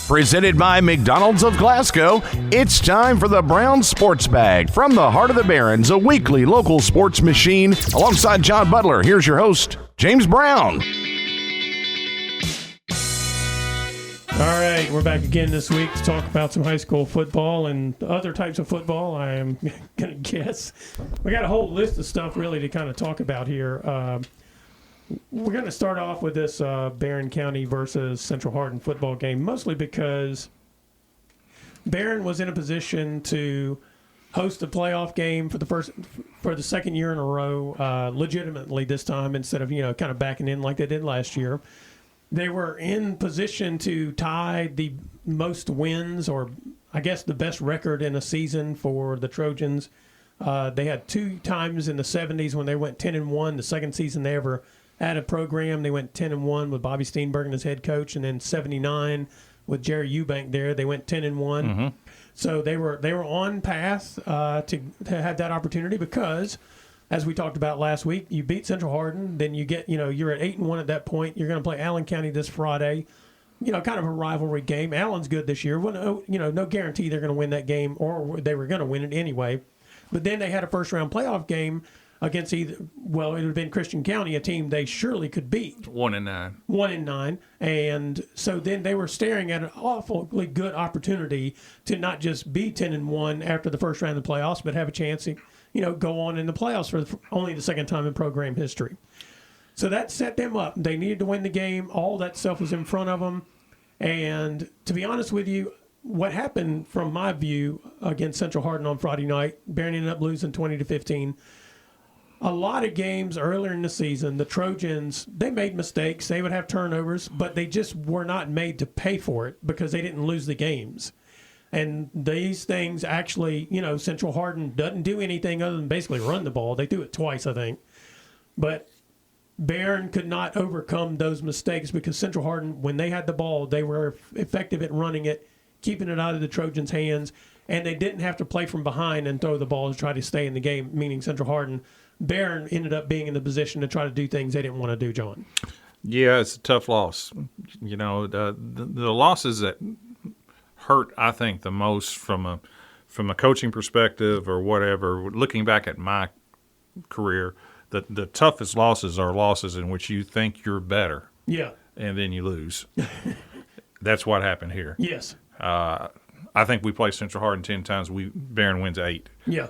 Presented by McDonald's of Glasgow, it's time for the Brown Sports Bag. From the heart of the Barrens, a weekly local sports machine. Alongside John Butler, here's your host, James Brown. All right, we're back again this week to talk about some high school football and other types of football, I am going to guess. We got a whole list of stuff really to kind of talk about here. We're going to start off with this Barren County versus Central Hardin football game, mostly because Barren was in a position to host a playoff game for the second year in a row, legitimately this time, instead of kind of backing in like they did last year. They were in position to tie the most wins, or I guess the best record in a season for the Trojans. They had two times in the 70s when they went 10-1. The second season they ever had a program, they went 10-1 with Bobby Steenbergen as head coach, and then 79 with Jerry Eubank there, they went 10-1. Mm-hmm. So they were on path to have that opportunity because, as we talked about last week, you beat Central Hardin, then you get you're at 8-1 at that point. You're going to play Allen County this Friday. Kind of a rivalry game. Allen's good this year. Well, no guarantee they're going to win that game, or they were going to win it anyway. But then they had a first round playoff game against it would have been Christian County, a team they surely could beat. 1-9. 1-9. And so then they were staring at an awfully good opportunity to not just be 10-1 after the first round of the playoffs, but have a chance to, go on in the playoffs for only the second time in program history. So that set them up. They needed to win the game. All that stuff was in front of them. And to be honest with you, what happened from my view against Central Hardin on Friday night, Barren ended up losing 20-15. A lot of games earlier in the season, the Trojans, they made mistakes. They would have turnovers, but they just were not made to pay for it because they didn't lose the games. And these things actually, Central Hardin doesn't do anything other than basically run the ball. They do it twice, I think. But Barren could not overcome those mistakes because Central Hardin, when they had the ball, they were effective at running it, keeping it out of the Trojans' hands, and they didn't have to play from behind and throw the ball to try to stay in the game, meaning Central Hardin. Barren ended up being in the position to try to do things they didn't want to do, John. Yeah, it's a tough loss. The losses that hurt, I think, the most from a coaching perspective or whatever, looking back at my career, the toughest losses are losses in which you think you're better. Yeah. And then you lose. That's what happened here. Yes. I think we play Central Hardin 10 times. Barren wins 8. Yeah.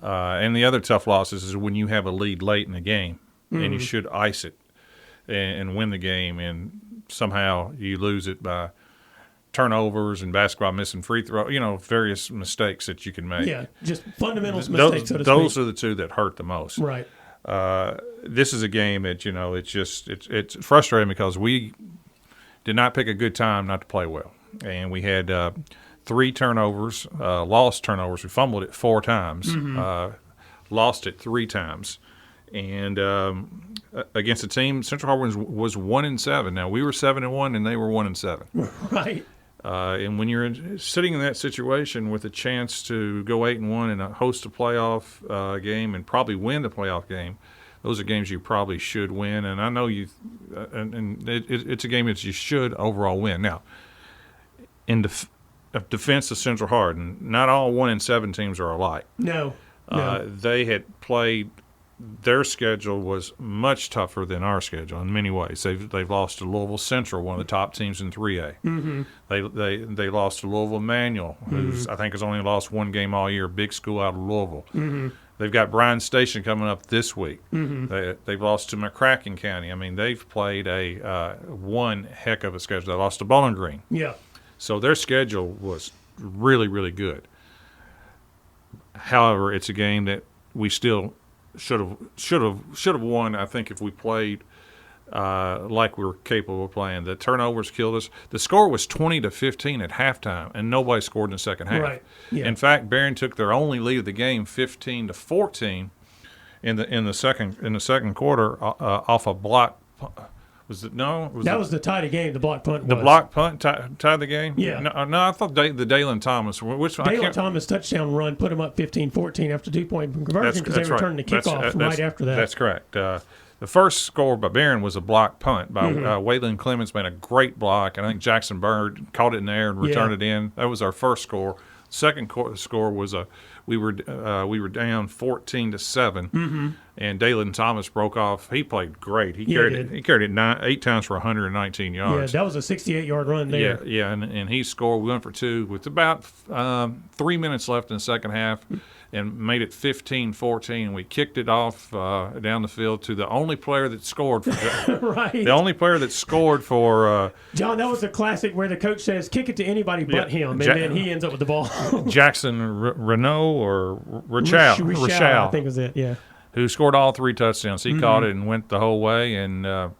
And the other tough losses is when you have a lead late in the game and you should ice it and win the game, and somehow you lose it by turnovers and basketball missing free throw, various mistakes that you can make. Yeah, just fundamental mistakes, so to speak. Those are the two that hurt the most. Right. This is a game that, it's frustrating because we did not pick a good time not to play well. And we had 3 turnovers, lost turnovers. We fumbled it 4 times, lost it 3 times. And against a team, Central Hardin was 1-7. Now, we were 7-1, and they were 1-7. Right. And when you're sitting in that situation with a chance to go 8-1 and host a playoff game and probably win the playoff game, those are games you probably should win. And I know it's a game that you should overall win. Now, in defense of Central Hardin, not all 1-7 teams are alike. No. They had played. Their schedule was much tougher than our schedule in many ways. They've lost to Louisville Central, one of the top teams in 3A. Mm-hmm. They lost to Louisville Manual, who's I think has only lost 1 game all year, big school out of Louisville. Mm-hmm. They've got Bryan Station coming up this week. Mm-hmm. They've lost to McCracken County. I mean, they've played one heck of a schedule. They lost to Bowling Green. Yeah. So their schedule was really, really good. However, it's a game that we still should have won. I think if we played like we were capable of playing. The turnovers killed us. The score was 20-15 at halftime, and nobody scored in the second half. Right. Yeah. In fact, Barren took their only lead of the game, 15-14, in the second quarter off a block. Was it no? That was the tie the game. The block punt. The block punt tied the game. Yeah. No, I thought the Dalen Thomas. Dalen Thomas touchdown run put them up 15-14 after 2-point conversion because they returned the kickoff right after that. That's correct. The first score by Barren was a block punt by Waylon Clemens, made a great block, and I think Jackson Bird caught it in the air and returned it in. That was our first score. Second score was we were down 14-7, and Dalen Thomas broke off. He played great. He carried it 8 times for 119 yards. Yeah, that was a 68-yard run there. Yeah, and he scored. We went for 2 with about 3 minutes left in the second half, and made it 15-14. We kicked it off down the field to the only player that scored. Right. The only player that scored for John, that was a classic where the coach says, kick it to anybody but him, and then he ends up with the ball. Jackson Renault or Richal, I think was it, yeah. Who scored all 3 touchdowns. He caught it and went the whole way, and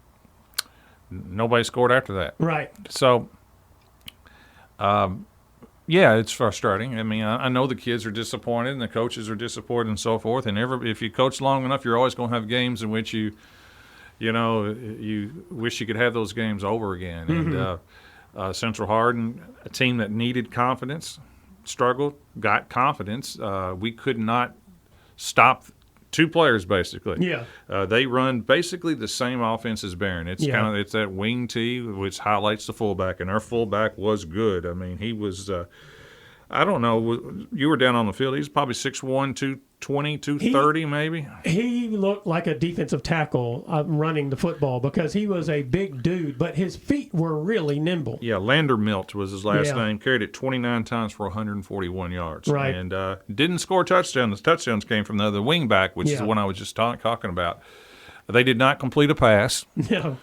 nobody scored after that. Right. So, yeah, it's frustrating. I mean, I know the kids are disappointed and the coaches are disappointed and so forth. And if you coach long enough, you're always going to have games in which you wish you could have those games over again. And Central Hardin, a team that needed confidence, struggled, got confidence. We could not stop 2 players basically. Yeah. They run basically the same offense as Barren. It's it's that wing tee which highlights the fullback, and our fullback was good. I mean, he was I don't know, you were down on the field. He's probably 6'1", 220, 230 maybe. He looked like a defensive tackle running the football because he was a big dude, but his feet were really nimble. Yeah, Landermilt was his last name. Carried it 29 times for 141 yards. Right. And didn't score touchdowns. The touchdowns came from the wing back, which is the one I was just talking about. They did not complete a pass. No.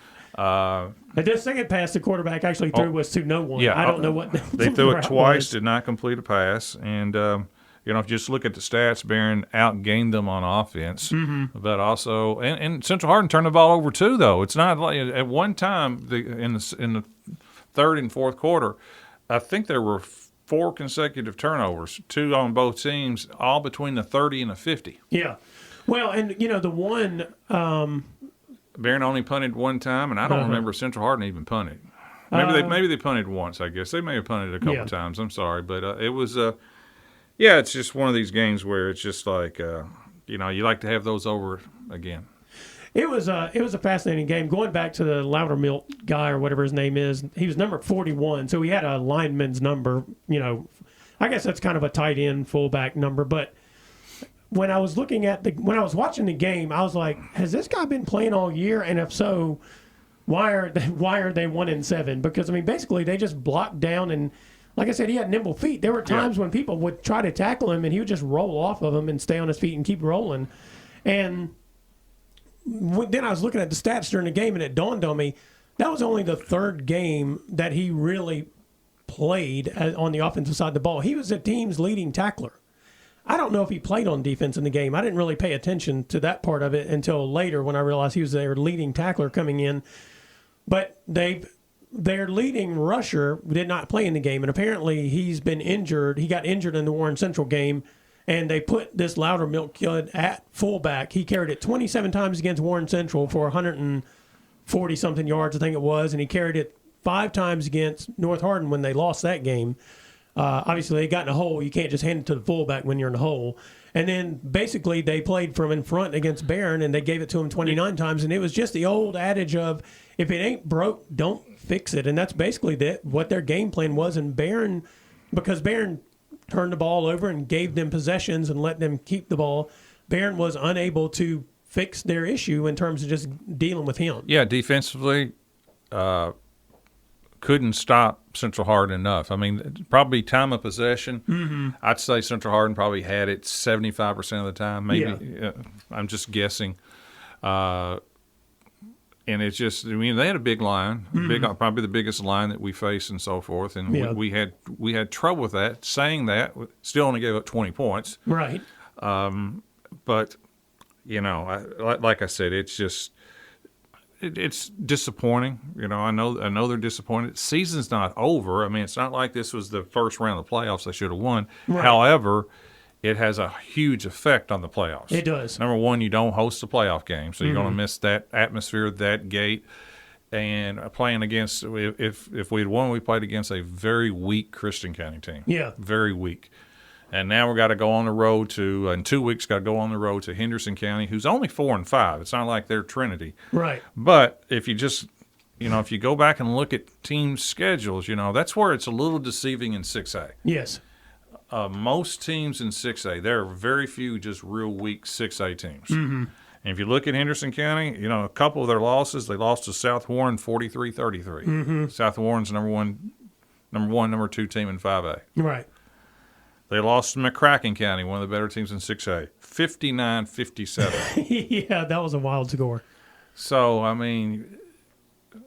The second pass the quarterback actually threw was to no one. Yeah, I don't know what they threw it twice, did not complete a pass, and if you just look at the stats, Barren outgained them on offense, but also and Central Hardin turned the ball over too. Though it's not like at one time in the third and fourth quarter, I think there were 4 consecutive turnovers, 2 on both teams, all between the 30 and the 50. Yeah, well, and the one. Barren only punted 1 time, and I don't remember Central Hardin even punted. Maybe they punted once. I guess they may have punted a couple times. I'm sorry, but it was it's just one of these games where it's just like you like to have those over again. It was a fascinating game. Going back to the Loudermilk guy or whatever his name is, he was number 41, so he had a lineman's number. I guess that's kind of a tight end fullback number, but. When I was watching the game, I was like, has this guy been playing all year? And if so, why are they 1-7? Because basically they just blocked down, and like I said, he had nimble feet. There were times when people would try to tackle him and he would just roll off of them and stay on his feet and keep rolling. And then I was looking at the stats during the game, and it dawned on me that was only the 3rd game that he really played on the offensive side of the ball. He was the team's leading tackler. I don't know if he played on defense in the game. I didn't really pay attention to that part of it until later when I realized he was their leading tackler coming in. But their leading rusher did not play in the game, and apparently he's been injured. He got injured in the Warren Central game, and they put this Loudermilk kid at fullback. He carried it 27 times against Warren Central for 140-something yards, I think it was, and he carried it 5 times against North Hardin when they lost that game. Obviously, they got in a hole. You can't just hand it to the fullback when you're in a hole. And then basically they played from in front against Barren, and they gave it to him 29 times. And it was just the old adage of, if it ain't broke, don't fix it. And that's basically what their game plan was. And Barren, because Barren turned the ball over and gave them possessions and let them keep the ball, Barren was unable to fix their issue in terms of just dealing with him. Yeah, defensively, couldn't stop Central Hardin enough. Probably time of possession, I'd say Central Hardin probably had it 75% of the time. Maybe I'm just guessing. And it's just, they had a big line, probably the biggest line that we face and so forth. And we had trouble with that. Saying that, still only gave up 20 points. Right. But like I said, it's just. It's disappointing. I know they're disappointed. Season's not over. It's not like this was the first round of the playoffs they should have won. Right. However, it has a huge effect on the playoffs. It does. Number one, you don't host a playoff game, so you're going to miss that atmosphere, that gate. And playing against, if we had won, we played against a very weak Christian County team. Yeah. Very weak. And now we've got to go on the road to, in 2 weeks, got to go on the road to Henderson County, who's only 4-5. It's not like they're Trinity. Right. But if you just, if you go back and look at team schedules, that's where it's a little deceiving in 6A. Yes. Most teams in 6A, there are very few just real weak 6A teams. Mm-hmm. And if you look at Henderson County, a couple of their losses, they lost to South Warren 43-33. Mm-hmm. South Warren's number 2 team in 5A. Right. They lost to McCracken County, one of the better teams in 6A, 59-57. Yeah, that was a wild score. So,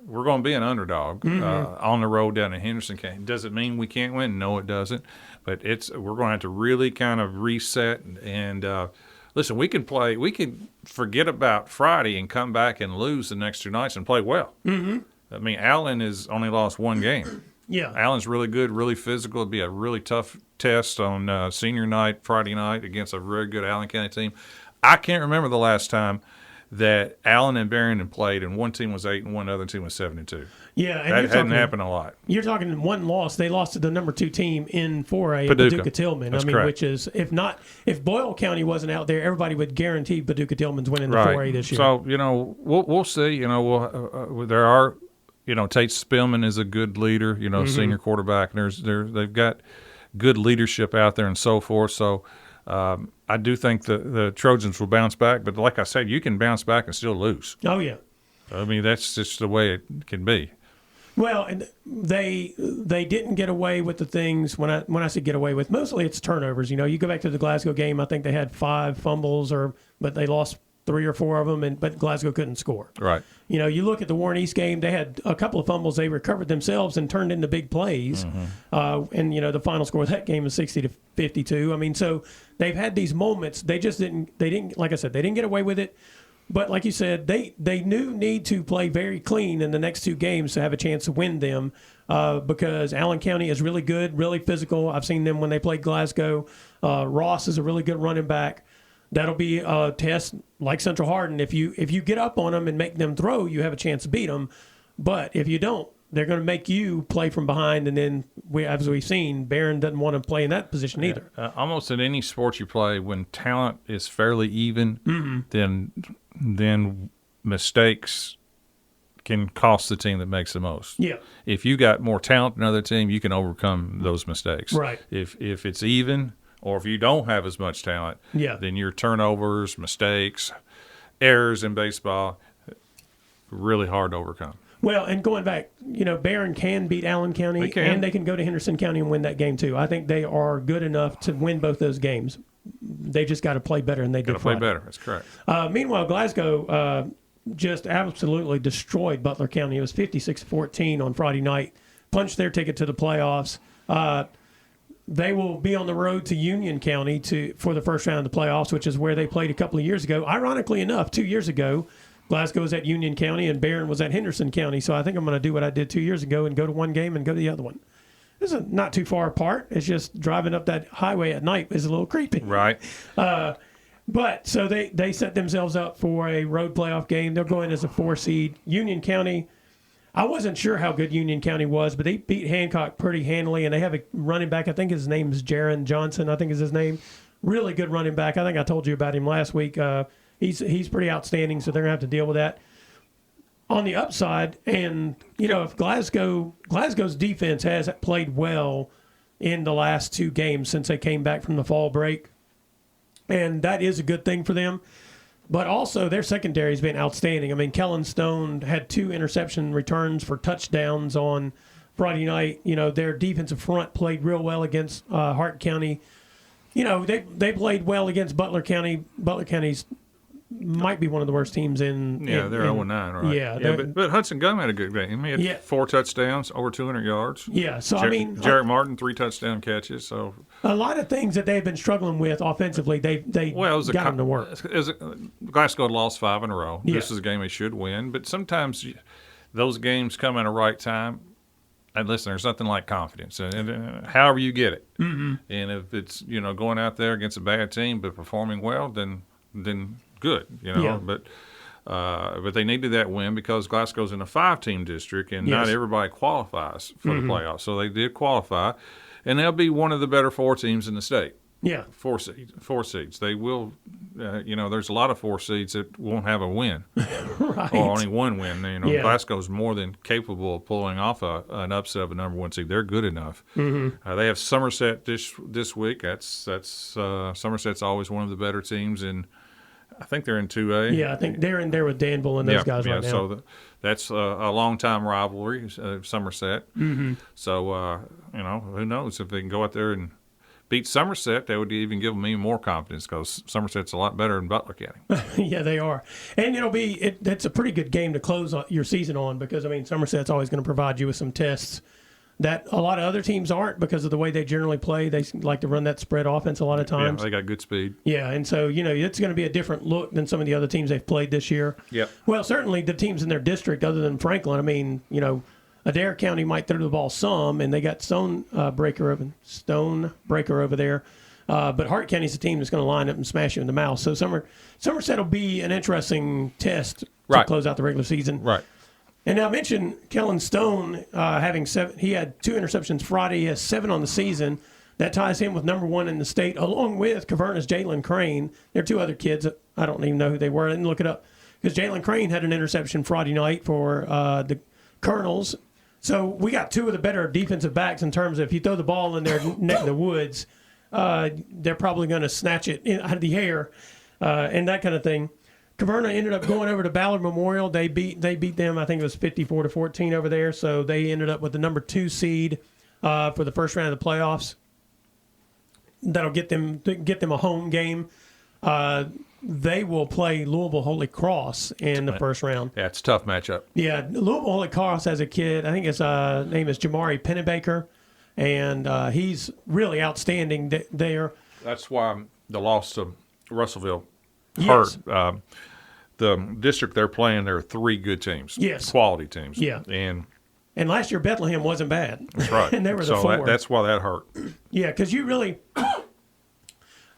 we're going to be an underdog on the road down in Henderson County. Does it mean we can't win? No, it doesn't. But we're going to have to really kind of reset and listen, we can forget about Friday and come back and lose the next 2 nights and play well. Mm-hmm. Allen has only lost 1 game. Yeah. Allen's really good, really physical. It'd be a really tough test on senior night, Friday night, against a very good Allen County team. I can't remember the last time that Allen and Barren had played, and one team was 8-1, the other team was 7-2. Yeah, and that hadn't happened a lot. You're talking one loss. They lost to the number 2 team in 4A, Paducah Tillman. That's correct. Which is if Boyle County wasn't out there, everybody would guarantee Paducah Tillman's winning the Right. 4A this year. So we'll see. There are. Tate Spillman is a good leader. Senior quarterback. And they've got good leadership out there and so forth. So. I do think the Trojans will bounce back, but like I said, you can bounce back and still lose. Oh, yeah. That's just the way it can be. Well, and they didn't get away with the things, when I say get away with, mostly it's turnovers. You go back to the Glasgow game, I think they had 5 fumbles, but they lost 3 or 4 of them, but Glasgow couldn't score. Right. You look at the Warren East game, they had a couple of fumbles they recovered themselves and turned into big plays. Mm-hmm. And the final score of that game was 60-52. So they've had these moments. They just didn't, like I said, they didn't get away with it. But like you said, they need to play very clean in the next 2 games to have a chance to win them because Allen County is really good, really physical. I've seen them when they played Glasgow. Ross is a really good running back. That'll be a test like Central Hardin. If you get up on them and make them throw, you have a chance to beat them. But if you don't, they're going to make you play from behind. And then, as we've seen, Barren doesn't want to play in that position either. Almost in any sport you play, when talent is fairly even, then mistakes can cost the team that makes the most. Yeah. If you got more talent than another team, you can overcome those mistakes. Right. If it's even, or if you don't have as much talent, then your turnovers, mistakes, errors in baseball, really hard to overcome. Well, and going back, Barren can beat Allen County, and they can go to Henderson County and win that game too. I think they are good enough to win both those games. They just got to play better, and they did. Got to play better. That's correct. Meanwhile, Glasgow just absolutely destroyed Butler County. It was 56-14 on Friday night. Punched their ticket to the playoffs. They will be on the road to Union County for the first round of the playoffs, which is where they played a couple of years ago. Ironically enough, 2 years ago, Glasgow was at Union County and Barren was at Henderson County. So I think I'm going to do what I did 2 years ago and go to one game and go to the other one. This is not too far apart. It's just driving up that highway at night is a little creepy. Right. But so they set themselves up for a road playoff game. They're going as a 4 seed. Union County, I wasn't sure how good Union County was, but they beat Hancock pretty handily, and they have a running back. I think his name is Jaron Johnson, I think is his name. Really good running back. I think I told you about him last week. He's pretty outstanding, so they're going to have to deal with that. On the upside, and, if Glasgow's defense has played well in the last 2 games since they came back from the fall break, and that is a good thing for them. But also, their secondary has been outstanding. Kellen Stone had 2 interception returns for touchdowns on Friday night. Their defensive front played real well against Hart County. They played well against Butler County. Butler County's might be one of the worst teams in. Yeah, they're 0-9, right? Yeah, but Hudson Gum had a good game. He had 4 touchdowns, over 200 yards. Yeah, so Jarrett Martin 3 touchdown catches. So a lot of things that they've been struggling with offensively, they got them to work. Glasgow lost 5 in a row. Yeah. This is a game they should win, but sometimes those games come at a right time. And listen, there's nothing like confidence, and however you get it. Mm-hmm. And if it's going out there against a bad team but performing well, then good, Yeah. But they needed that win because Glasgow's in a 5-team district, and not everybody qualifies for the playoffs. So they did qualify, and they'll be one of the better 4 teams in the state. Yeah. Four seeds. They will, there's a lot of 4 seeds that won't have a win. Right. Or only one win. Yeah. Glasgow's more than capable of pulling off an upset of a number 1 seed. They're good enough. Mm-hmm. They have Somerset this week. That's Somerset's always one of the better teams, and I think they're in 2A. Yeah, I think they're in there with Danville and those guys right now. So that's a long-time rivalry, Somerset. Mm-hmm. So, who knows if they can go out there and beat Somerset, that would even give them even more confidence because Somerset's a lot better than Butler County. Yeah, they are. And it's a pretty good game to close your season on because, Somerset's always going to provide you with some tests that a lot of other teams aren't because of the way they generally play. They like to run that spread offense a lot of times. Yeah, they got good speed. Yeah, and so, it's going to be a different look than some of the other teams they've played this year. Yep. Well, certainly the teams in their district other than Franklin, Adair County might throw the ball some, and they got Stonebreaker over there. But Hart County's a team that's going to line up and smash you in the mouth. So Somerset will be an interesting test to close out the regular season. Right. And now I mentioned Kellen Stone having 7. He had 2 interceptions Friday. He has 7 on the season. That ties him with number 1 in the state, along with Caverna's Jalen Crane. There are 2 other kids. I don't even know who they were. I didn't look it up. Because Jalen Crane had an interception Friday night for the Colonels. So we got 2 of the better defensive backs in terms of if you throw the ball in their neck of the woods, they're probably going to snatch it out of the air and that kind of thing. Caverna ended up going over to Ballard Memorial. They beat them, I think it was 54-14 over there. So they ended up with the number 2 seed for the first round of the playoffs. That'll get them a home game. They will play Louisville Holy Cross in the first round. Yeah, it's a tough matchup. Yeah, Louisville Holy Cross has a kid. I think his name is Jamari Pennebaker, and he's really outstanding there. That's why the loss to Russellville Yes. hurt. The district they're playing, there are 3 good teams. Yes. Quality teams. Yeah. And last year Bethlehem wasn't bad. that's right. And they were the 4. That's why that hurt. Yeah, because you really,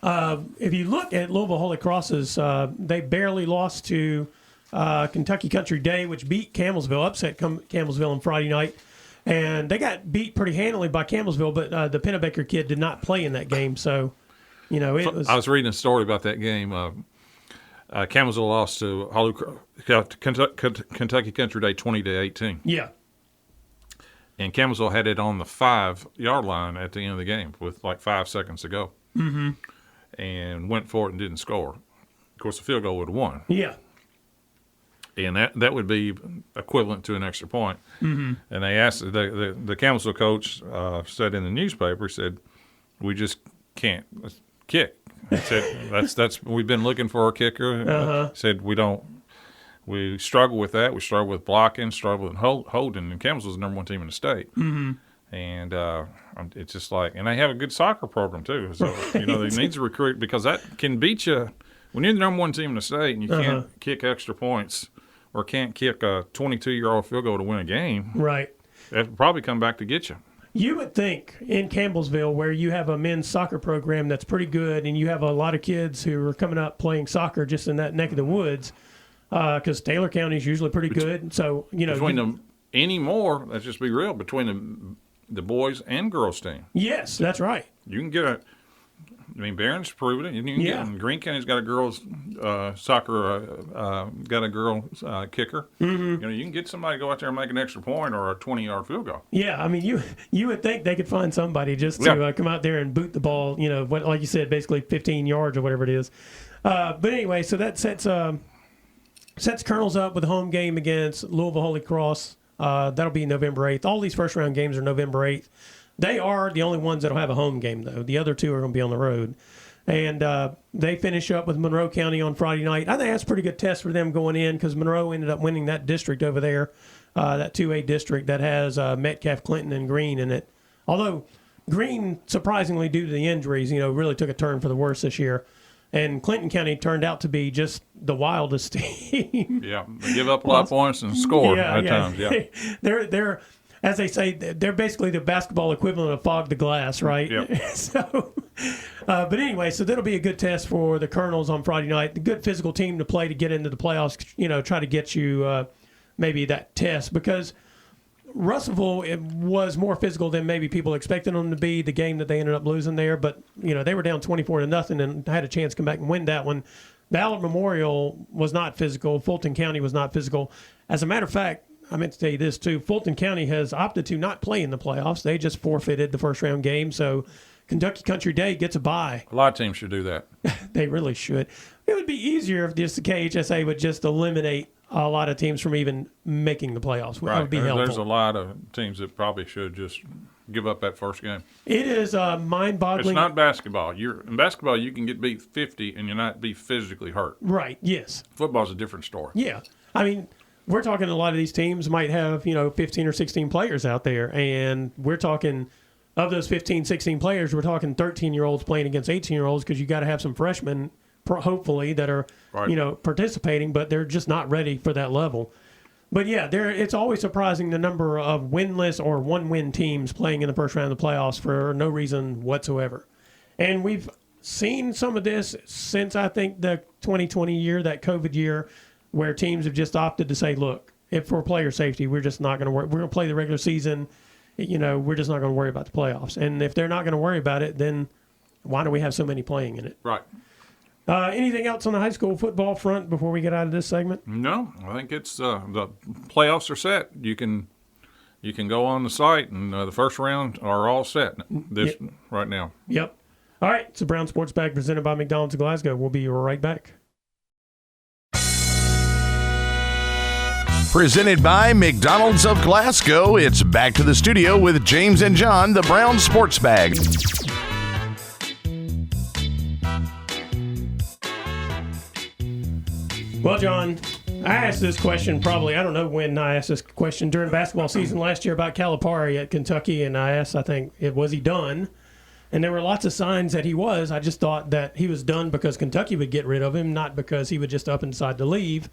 if you look at Louisville Holy Cross's, they barely lost to Kentucky Country Day, which beat Campbellsville, upset Campbellsville on Friday night. And they got beat pretty handily by Campbellsville, but the Pennebaker kid did not play in that game. So, it was. I was reading a story about that game. Campbellsville lost to Kentucky Country Day 20-18. Yeah. And Campbellsville had it on the 5-yard line at the end of the game with like 5 seconds to go. Mm-hmm. And went for it and didn't score. Of course, the field goal would have won. Yeah. And that would be equivalent to an extra point. Mm-hmm. And they asked the Campbellsville coach said in the newspaper, said, "We just can't kick." He said, "That's we've been looking for a kicker." Said we struggle with that. We struggle with blocking, struggle with holding. And Campbellsville's the number 1 team in the state. Mm-hmm. And it's just like, and they have a good soccer program too. So they need to recruit because that can beat you when you're the number 1 team in the state and you can't kick extra points or can't kick a 22-year-old field goal to win a game. Right. That'll probably come back to get you. You would think in Campbellsville, where you have a men's soccer program that's pretty good, and you have a lot of kids who are coming up playing soccer just in that neck of the woods, because Taylor County is usually pretty good. So between them anymore, let's just be real, between the boys and girls team. Yes, that's right. You can get Barron's proven it. You can get, Green County's got a girls soccer, got a girl kicker. Mm-hmm. You can get somebody to go out there and make an extra point or a 20-yard field goal. Yeah, you would think they could find somebody just to come out there and boot the ball. Like you said, basically 15 yards or whatever it is. But anyway, so that sets Colonels up with a home game against Louisville Holy Cross. That'll be November 8th. All these first-round games are November 8th. They are the only ones that will have a home game, though. The other 2 are going to be on the road. And they finish up with Monroe County on Friday night. I think that's a pretty good test for them going in because Monroe ended up winning that district over there, that 2A district that has Metcalf, Clinton, and Green in it. Although Green, surprisingly, due to the injuries, really took a turn for the worse this year. And Clinton County turned out to be just the wildest team. Yeah, they give up a lot of points and score at times. Yeah, they're as they say, they're basically the basketball equivalent of Fog the Glass, right? Yep. So, but anyway, so that'll be a good test for the Colonels on Friday night. A good physical team to play to get into the playoffs. Try to get you maybe that test because Russellville, it was more physical than maybe people expected them to be. The game that they ended up losing there, but they were down 24-0 and had a chance to come back and win that one. Ballard Memorial was not physical. Fulton County was not physical. As a matter of fact, I meant to tell you this too. Fulton County has opted to not play in the playoffs. They just forfeited the first round game, so Kentucky Country Day gets a bye. A lot of teams should do that. They really should. It would be easier if just the KHSA would just eliminate a lot of teams from even making the playoffs. Right. That would be helpful. There's a lot of teams that probably should just give up that first game. It is mind-boggling. It's not basketball. In basketball, you can get beat 50 and you're not be physically hurt. Right, yes. Football's a different story. Yeah. I mean, we're talking a lot of these teams might have, 15 or 16 players out there, and we're talking of those 15, 16 players, we're talking 13-year-olds playing against 18-year-olds because you got to have some freshmen, hopefully, that are, right. Participating, but they're just not ready for that level. But, yeah, it's always surprising the number of winless or one-win teams playing in the first round of the playoffs for no reason whatsoever. And we've seen some of this since, I think, the 2020 year, that COVID year, where teams have just opted to say, look, if for player safety, we're just not going to worry. We're going to play the regular season. We're just not going to worry about the playoffs. And if they're not going to worry about it, then why do we have so many playing in it? Right. Anything else on the high school football front before we get out of this segment? No, I think it's the playoffs are set. You can go on the site, and the first round are all set right now. Yep. All right, it's the Brown Sports Bag presented by McDonald's of Glasgow. We'll be right back. Presented by McDonald's of Glasgow, it's back to the studio with James and John, the Brown Sports Bag. Well, John, I asked this question I don't know when I asked this question during basketball season last year about Calipari at Kentucky, and I asked, was he done? And there were lots of signs that he was. I just thought that he was done because Kentucky would get rid of him, not because he would just up and decide to leave.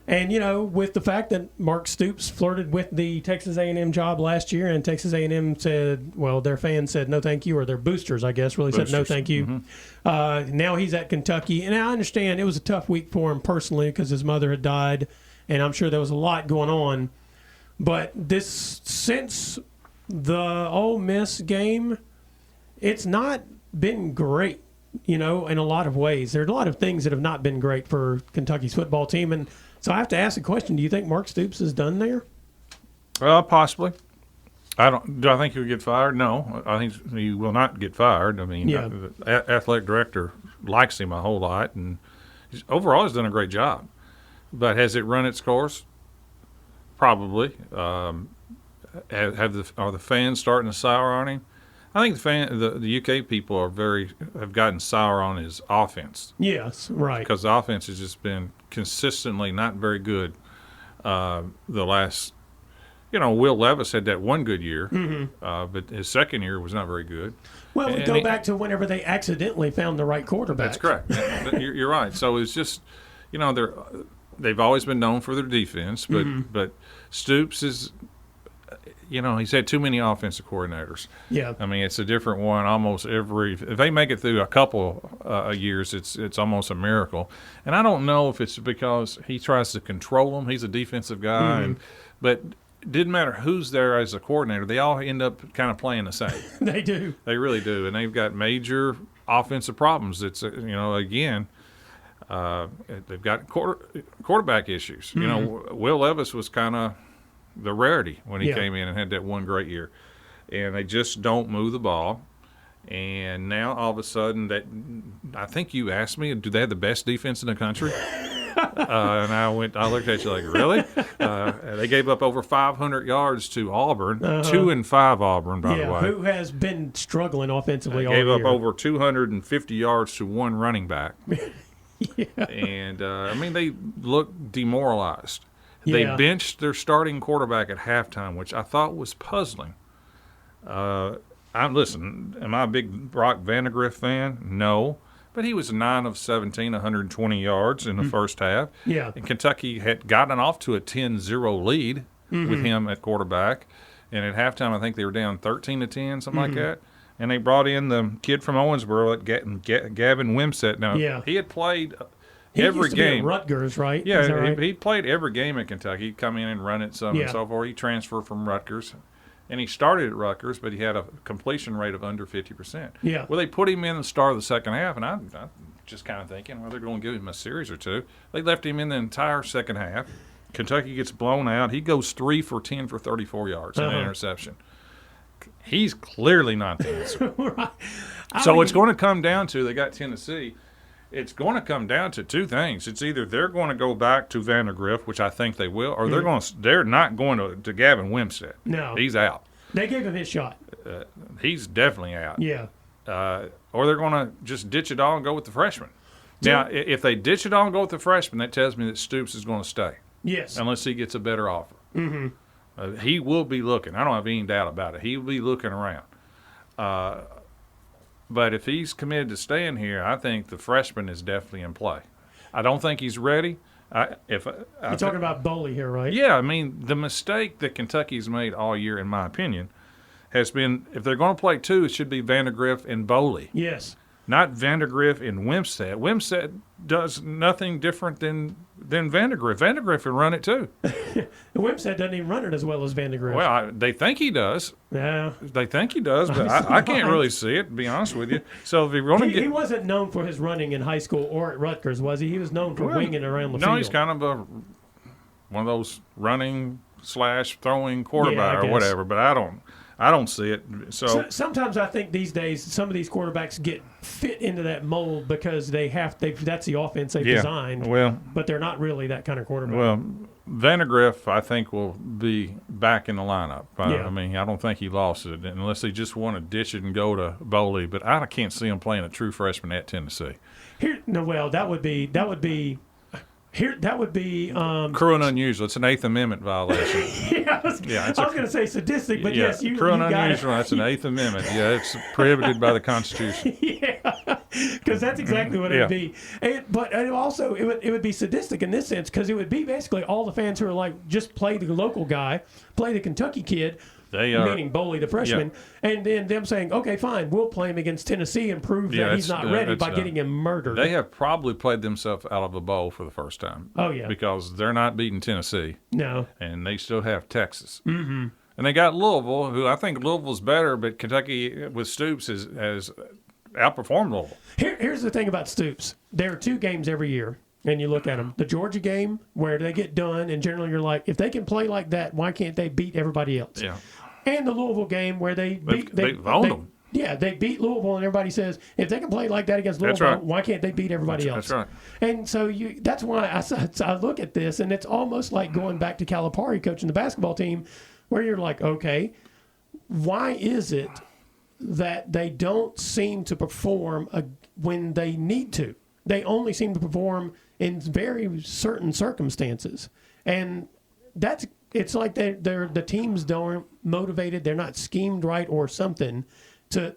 And, with the fact that Mark Stoops flirted with the Texas A&M job last year, and Texas A&M said, well, their fans said no thank you, or their boosters, I guess, really said no thank you. Mm-hmm. Now he's at Kentucky. And I understand it was a tough week for him personally because his mother had died, and I'm sure there was a lot going on. But since the Ole Miss game, it's not been great, in a lot of ways. There are a lot of things that have not been great for Kentucky's football team, and so I have to ask the question: do you think Mark Stoops is done there? Possibly. Do I think he'll get fired? No, I think he will not get fired. I mean, the athletic director likes him a whole lot, and overall he's done a great job. But has it run its course? Probably. Are the fans starting to sour on him? I think the UK people have gotten sour on his offense. Yes, right. Because the offense has just been consistently not very good the last. Will Levis had that one good year, but his second year was not very good. Well, we go back to whenever they accidentally found the right quarterback. That's correct. You're right. So it's just, they've always been known for their defense, but Stoops is. He's had too many offensive coordinators. Yeah. I mean, it's a different one almost every – if they make it through a couple years, it's almost a miracle. And I don't know if it's because he tries to control them. He's a defensive guy. But it didn't matter who's there as a coordinator. They all end up kind of playing the same. They do. They really do. And they've got major offensive problems. It's, again – they've got quarterback issues. Will Levis was kind of – the rarity when he came in and had that one great year. And they just don't move the ball. And now all of a sudden I think you asked me, do they have the best defense in the country? And I looked at you like, really? They gave up over 500 yards to Auburn, 2-5 Auburn, by the way. Who has been struggling offensively all year. Gave up over 250 yards to one running back. And, they look demoralized. They benched their starting quarterback at halftime, which I thought was puzzling. Am I a big Brock Vandegrift fan? No. But he was 9 of 17, 120 yards in the first half. Yeah. And Kentucky had gotten off to a 10-0 lead with him at quarterback. And at halftime, I think they were down 13-10, something like that. And they brought in the kid from Owensboro, Gavin Wimsett. Now, he had played – He every used to be game. at Rutgers, right? Yeah, Is that right? he played every game at Kentucky. He'd come in and run it some and so forth. He transferred from Rutgers. And he started at Rutgers, but he had a completion rate of under 50%. Yeah. Well, they put him in the start of the second half, and I'm just kind of thinking, well, they're going to give him a series or two. They left him in the entire second half. Kentucky gets blown out. He goes 3 for 10 for 34 yards and an interception. He's clearly not the answer. Right. So it's going to come down to, they got Tennessee. It's going to come down to two things. It's either they're going to go back to Vandergrift, which I think they will, or they're not going to Gavin Wimstead. No. He's out. They gave him his shot. He's definitely out. Yeah. Or they're going to just ditch it all and go with the freshman. Now, if they ditch it all and go with the freshman, that tells me that Stoops is going to stay. Yes. Unless he gets a better offer. Mm-hmm. He will be looking. I don't have any doubt about it. He will be looking around. But if he's committed to staying here, I think the freshman is definitely in play. I don't think he's ready. You're talking about Boley here, right? Yeah, I mean, the mistake that Kentucky's made all year, in my opinion, has been if they're going to play two, it should be Vandergrift and Boley. Yes. Not Vandergrift and Wimstead. Wimstead does nothing different than Vandergrift. Vandergrift can run it too. Wimstead doesn't even run it as well as Vandergrift. Well, they think he does. Yeah. They think he does, but I can't really see it, to be honest with you. So if you're going to get... He wasn't known for his running in high school or at Rutgers, was he? He was known for winging around the field. No, he's kind of one of those running / throwing quarterback or whatever, but I don't see it. So sometimes I think these days some of these quarterbacks get fit into that mold because that's the offense they've designed. Well, but they're not really that kind of quarterback. Well, Vandergrift, I think, will be back in the lineup. I mean, I don't think he lost it unless they just want to ditch it and go to Boley. But I can't see him playing a true freshman at Tennessee. That would be. That would be cruel and unusual. It's an Eighth Amendment violation. I was going to say sadistic, but yes, cruel and unusual. That's an Eighth Amendment. Yeah, it's prohibited by the Constitution. Yeah, because that's exactly what it would be. But also, it would be sadistic in this sense because it would be basically all the fans who are like, just play the local guy, play the Kentucky kid. Meaning Boley, the freshman, and then them saying, okay, fine, we'll play him against Tennessee and prove that he's not ready by getting him murdered. They have probably played themselves out of a bowl for the first time. Oh, yeah. Because they're not beating Tennessee. No. And they still have Texas. Mm-hmm. And they got Louisville, who I think Louisville's better, but Kentucky with Stoops has outperformed Louisville. Here's the thing about Stoops. There are 2 games every year. And you look at them. The Georgia game, where they get done, and generally you're like, if they can play like that, why can't they beat everybody else? Yeah. And the Louisville game, where they owned them. Yeah, they beat Louisville, and everybody says, if they can play like that against Louisville, why can't they beat everybody else? That's right. And so that's why I look at this, and it's almost like going back to Calipari coaching the basketball team, where you're like, okay, why is it that they don't seem to perform when they need to? They only seem to perform in very certain circumstances, and it's like the teams don't motivated. They're not schemed right or something to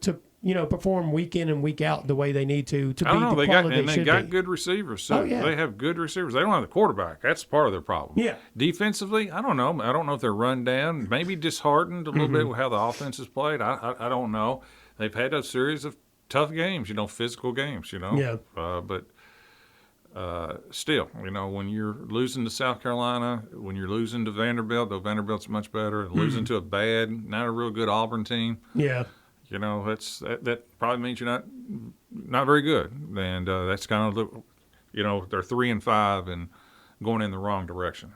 perform week in and week out the way they need to be the quality they should be. They got good receivers. So they have good receivers. They don't have the quarterback. That's part of their problem. Yeah. Defensively, I don't know. I don't know if they're run down, maybe disheartened a little bit with how the offense is played. I don't know. They've had a series of tough games, physical games, Yeah. But still, when you're losing to South Carolina, when you're losing to Vanderbilt, though Vanderbilt's much better, losing to not a real good Auburn team. Yeah. That probably means you're not very good. And that's kind of they're 3-5 and going in the wrong direction.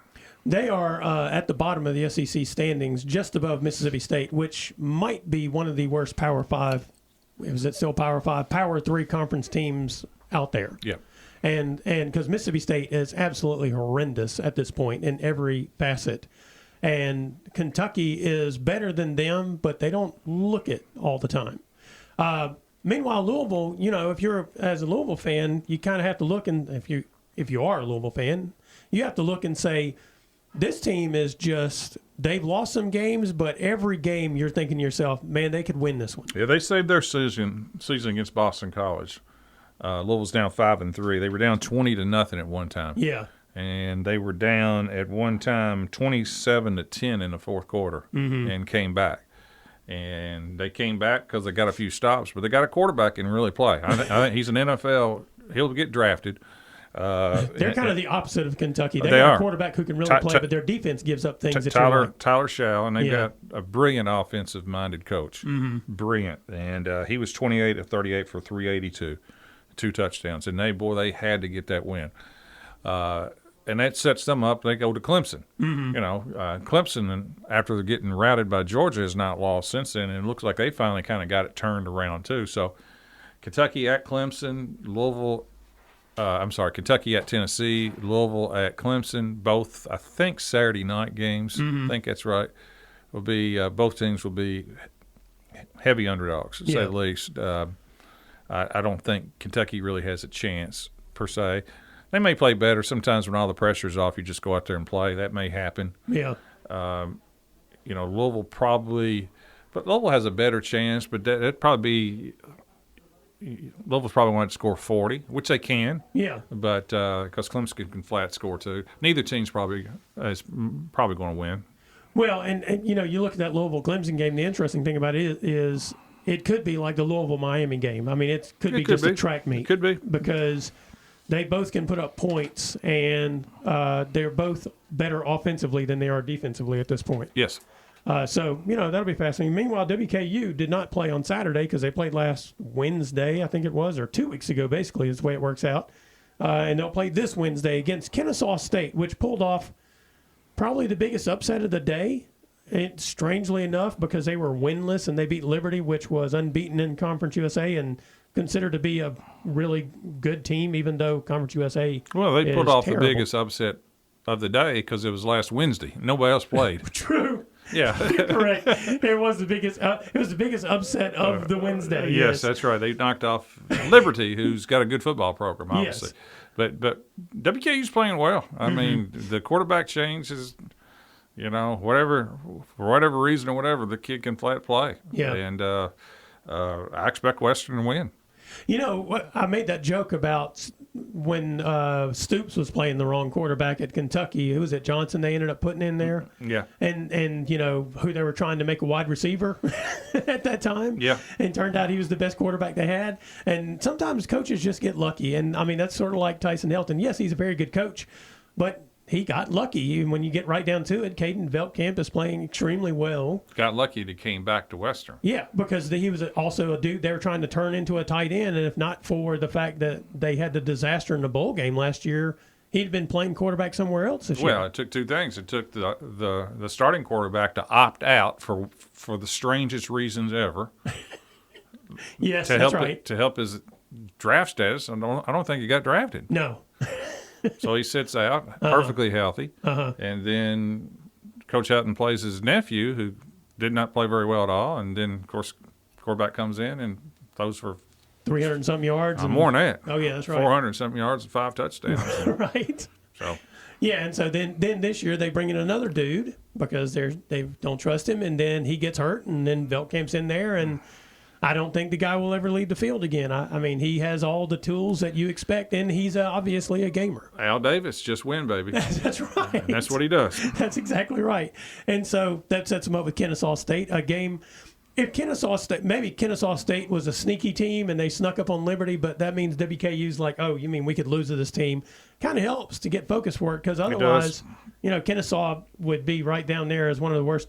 They are at the bottom of the SEC standings, just above Mississippi State, which might be one of the worst Power 5. Is it still Power 5? Power 3 conference teams out there. Yeah. And because Mississippi State is absolutely horrendous at this point in every facet. And Kentucky is better than them, but they don't look it all the time. Meanwhile, Louisville, if you're as a Louisville fan, you kind of have to look, and if you are a Louisville fan, you have to look and say, this team is just, they've lost some games, but every game you're thinking to yourself, man, they could win this one. Yeah, they saved their season against Boston College. Louisville's down 5-3. They were down 20-0 at one time. Yeah. And they were down at one time 27-10 in the fourth quarter and came back. And they came back because they got a few stops, but they got a quarterback that can really play. I think he's an NFL. He'll get drafted. They're kind of the opposite of Kentucky. They are got a quarterback who can really play, but their defense gives up things that you like. Tyler Shell, and they've got a brilliant offensive-minded coach. Brilliant. And he was 28 of 38 for 382, 2 touchdowns. And they had to get that win. And that sets them up. They go to Clemson. Clemson, after they're getting routed by Georgia, has not lost since then. And it looks like they finally kind of got it turned around, too. So Kentucky at Clemson, Kentucky at Tennessee, Louisville at Clemson, both, I think, Saturday night games. I think that's right. Will be both teams will be heavy underdogs, to say the least. I don't think Kentucky really has a chance, per se. They may play better. Sometimes when all the pressure's off, you just go out there and play. That may happen. Yeah. Louisville probably – but Louisville has a better chance, but that'd probably be – Louisville's probably want to score 40, which they can. Yeah. But because Clemson can flat score too. Neither team's probably going to win. Well, and you look at that Louisville-Clemson game, the interesting thing about it is it could be like the Louisville-Miami game. I mean, it could be a track meet. It could be. Because they both can put up points, and they're both better offensively than they are defensively at this point. Yes. So, that'll be fascinating. Meanwhile, WKU did not play on Saturday because they played last Wednesday, I think it was, or 2 weeks ago, basically, is the way it works out. And they'll play this Wednesday against Kennesaw State, which pulled off probably the biggest upset of the day, strangely enough, because they were winless and they beat Liberty, which was unbeaten in Conference USA and considered to be a really good team, even though Conference USA they pulled off terrible. The biggest upset of the day because it was last Wednesday. Nobody else played. True. Yeah, correct. It was the biggest. It was the biggest upset of the Wednesday. Yes, that's right. They knocked off Liberty, who's got a good football program, obviously. Yes. But WKU's playing well. I mean, the quarterback change is, for whatever reason or whatever, the kid can flat play. Yeah, and I expect Western to win. I made that joke about when Stoops was playing the wrong quarterback at Kentucky. Who was it, Johnson, they ended up putting in there? Yeah. And who they were trying to make a wide receiver at that time? Yeah. And turned out he was the best quarterback they had. And sometimes coaches just get lucky. And, I mean, that's sort of like Tyson Helton. Yes, he's a very good coach, but he got lucky. And when you get right down to it, Caden Veltkamp is playing extremely well. Got lucky that he came back to Western. Yeah, because he was also a dude they were trying to turn into a tight end, and if not for the fact that they had the disaster in the bowl game last year, he'd been playing quarterback somewhere else this year. Well, it took two things. It took the starting quarterback to opt out for the strangest reasons ever. Yes, that's right. To help his draft status. I don't think he got drafted. No. So he sits out, perfectly healthy. And then Coach Hutton plays his nephew, who did not play very well at all. And then, of course, quarterback comes in and throws for 300-something yards. More than that. Oh, yeah, that's right. 400-something yards and 5 touchdowns. Right. So. Yeah, and so then this year they bring in another dude because they don't trust him, and then he gets hurt, and then Veltkamp's in there, and I don't think the guy will ever leave the field again. I mean, he has all the tools that you expect, and he's obviously a gamer. Al Davis, just win, baby. That's right. And that's what he does. That's exactly right. And so that sets him up with Kennesaw State, a game. If Kennesaw State was a sneaky team and they snuck up on Liberty, but that means WKU's like, oh, you mean we could lose to this team? Kind of helps to get focus for it because otherwise, Kennesaw would be right down there as one of the worst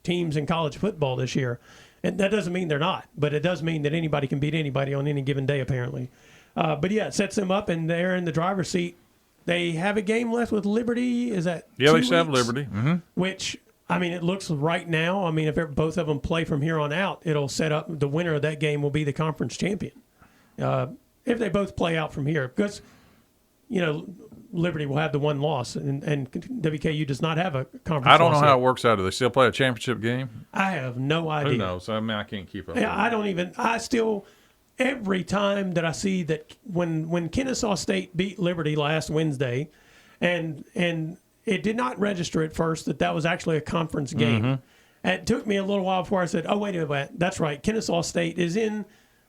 teams in college football this year. And that doesn't mean they're not, but it does mean that anybody can beat anybody on any given day, apparently. But, yeah, it sets them up, and they're in the driver's seat. They have a game left with Liberty. Is that 2 weeks? Yeah, they still have Liberty. Mm-hmm. Which, I mean, it looks right now, I mean, if both of them play from here on out, it'll set up the winner of that game will be the conference champion. If they both play out from here. Because, Liberty will have the one loss, and WKU does not have a conference. I don't know how it works out. Do they still play a championship game? I have no idea. Who knows? I mean, I can't keep up. Yeah, I still, every time that I see that when Kennesaw State beat Liberty last Wednesday, and it did not register at first that was actually a conference game. Mm-hmm. It took me a little while before I said, oh, wait a minute, that's right. Kennesaw State is in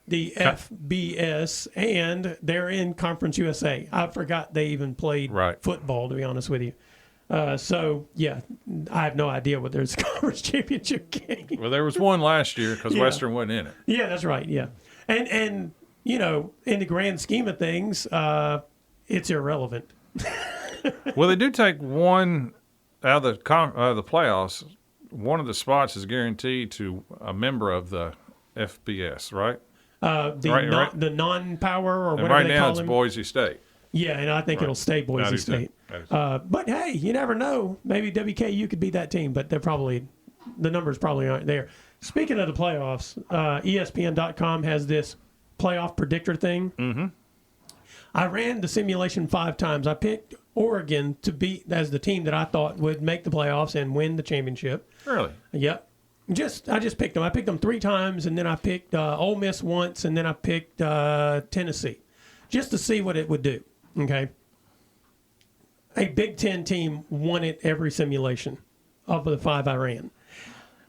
the FBS, and they're in Conference USA. I forgot they even played football, to be honest with you. So, yeah, I have no idea what there's a conference championship game. Well, there was one last year because Western wasn't in it. Yeah, that's right, yeah. And in the grand scheme of things, it's irrelevant. Well, they do take one out of the playoffs. One of the spots is guaranteed to a member of the FBS, right? The non-power or And whatever right they now call it's them. Boise State. Yeah, and I think it'll stay Boise State. But hey, you never know. Maybe WKU could be that team, but the numbers probably aren't there. Speaking of the playoffs, ESPN.com has this playoff predictor thing. Mm-hmm. I ran the simulation 5 times. I picked Oregon to beat as the team that I thought would make the playoffs and win the championship. Really? Yep. I just picked them. I picked them 3 times, and then I picked Ole Miss once, and then I picked Tennessee, just to see what it would do. Okay. A Big Ten team won it every simulation of the 5 I ran.